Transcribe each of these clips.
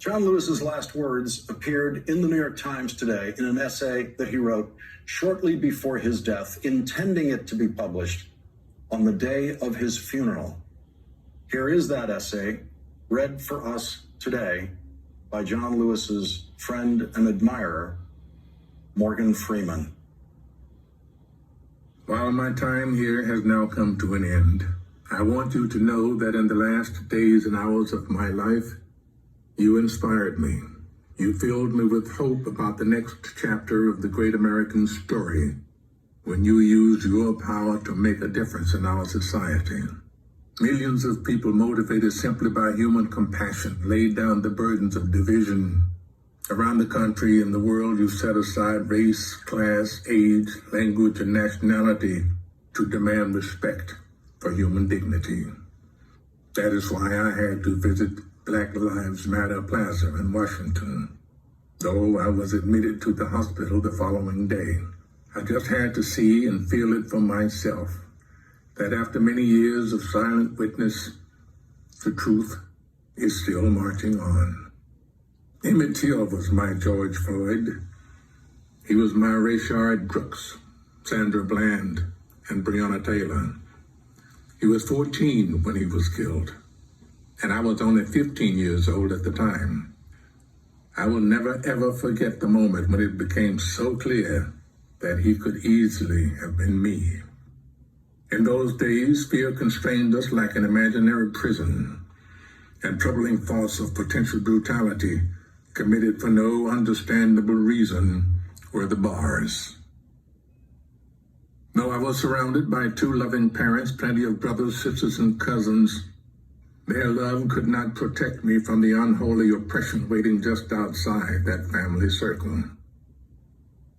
John Lewis's last words appeared in the New York Times today in an essay that he wrote shortly before his death, intending it to be published on the day of his funeral. Here is that essay, read for us today by John Lewis's friend and admirer, Morgan Freeman. While my time here has now come to an end, I want you to know that in the last days and hours of my life, you inspired me. You filled me with hope about the next chapter of the great American story when you used your power to make a difference in our society. Millions of people motivated simply by human compassion laid down the burdens of division. Around the country and the world, you set aside race, class, age, language, and nationality to demand respect for human dignity. That is why I had to visit Black Lives Matter Plaza in Washington. Though I was admitted to the hospital the following day, I just had to see and feel it for myself that after many years of silent witness, the truth is still marching on. Emmett Till was my George Floyd. He was my Rayshard Brooks, Sandra Bland, and Breonna Taylor. He was 14 when he was killed, and I was only 15 years old at the time. I will never ever forget the moment when it became so clear that he could easily have been me. In those days, fear constrained us like an imaginary prison, and troubling thoughts of potential brutality committed for no understandable reason were the bars. Though I was surrounded by two loving parents, plenty of brothers, sisters, and cousins, their love could not protect me from the unholy oppression waiting just outside that family circle.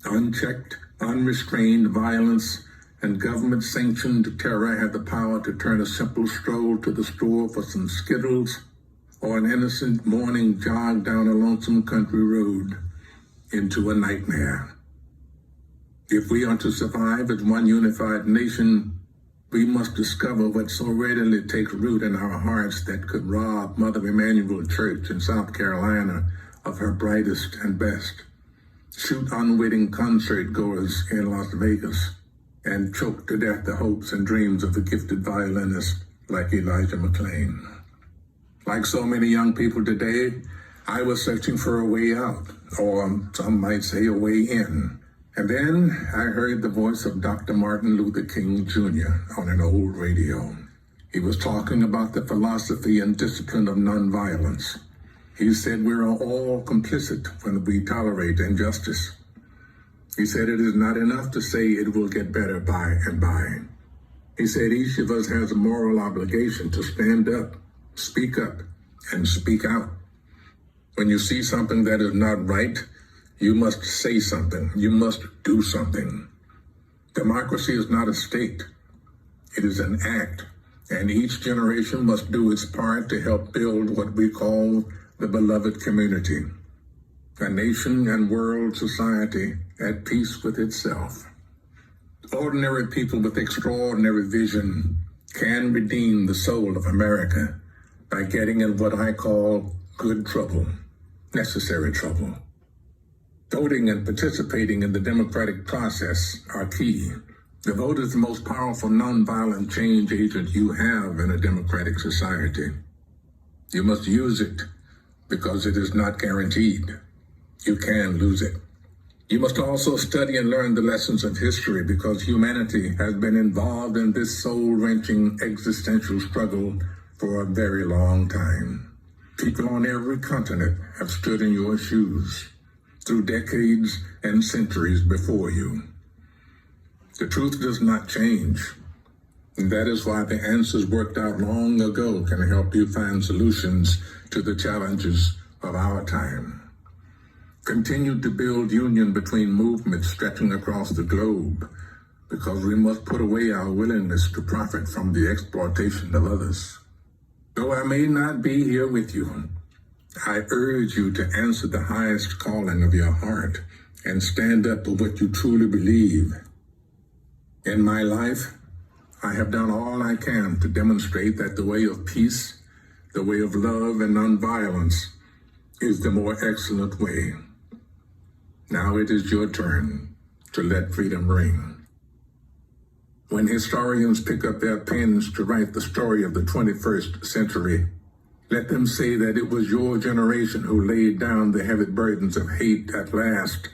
Unchecked, unrestrained violence and government-sanctioned terror had the power to turn a simple stroll to the store for some Skittles or an innocent morning jog down a lonesome country road into a nightmare. If we are to survive as one unified nation, we must discover what so readily takes root in our hearts that could rob Mother Emanuel Church in South Carolina of her brightest and best, shoot unwitting concert goers in Las Vegas, and choke to death the hopes and dreams of a gifted violinist like Elijah McClain. Like so many young people today, I was searching for a way out, or some might say a way in. And then I heard the voice of Dr. Martin Luther King Jr. on an old radio. He was talking about the philosophy and discipline of nonviolence. He said we are all complicit when we tolerate injustice. He said it is not enough to say it will get better by and by. He said each of us has a moral obligation to stand up, and speak out. When you see something that is not right, you must say something. You must do something. Democracy is not a state. It is an act, and each generation must do its part to help build what we call the beloved community, a nation and world society at peace with itself. Ordinary people with extraordinary vision can redeem the soul of America by getting in what I call good trouble, necessary trouble. Voting and participating in the democratic process are key. The vote is the most powerful nonviolent change agent you have in a democratic society. You must use it because it is not guaranteed. You can lose it. You must also study and learn the lessons of history because humanity has been involved in this soul-wrenching existential struggle for a very long time. People on every continent have stood in your shoes through decades and centuries before you. The truth does not change, and that is why the answers worked out long ago can help you find solutions to the challenges of our time. Continue to build union between movements stretching across the globe because we must put away our willingness to profit from the exploitation of others. Though I may not be here with you, I urge you to answer the highest calling of your heart and stand up for what you truly believe. In my life, I have done all I can to demonstrate that the way of peace, the way of love and nonviolence, is the more excellent way. Now it is your turn to let freedom ring. When historians pick up their pens to write the story of the 21st century, let them say that it was your generation who laid down the heavy burdens of hate at last,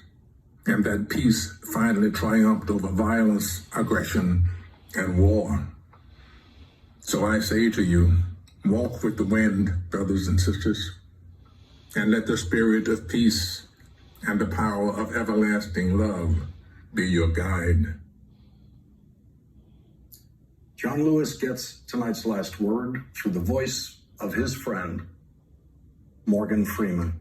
and that peace finally triumphed over violence, aggression, and war. So I say to you, walk with the wind, brothers and sisters, and let the spirit of peace and the power of everlasting love be your guide. John Lewis gets tonight's last word through the voice of his friend, Morgan Freeman.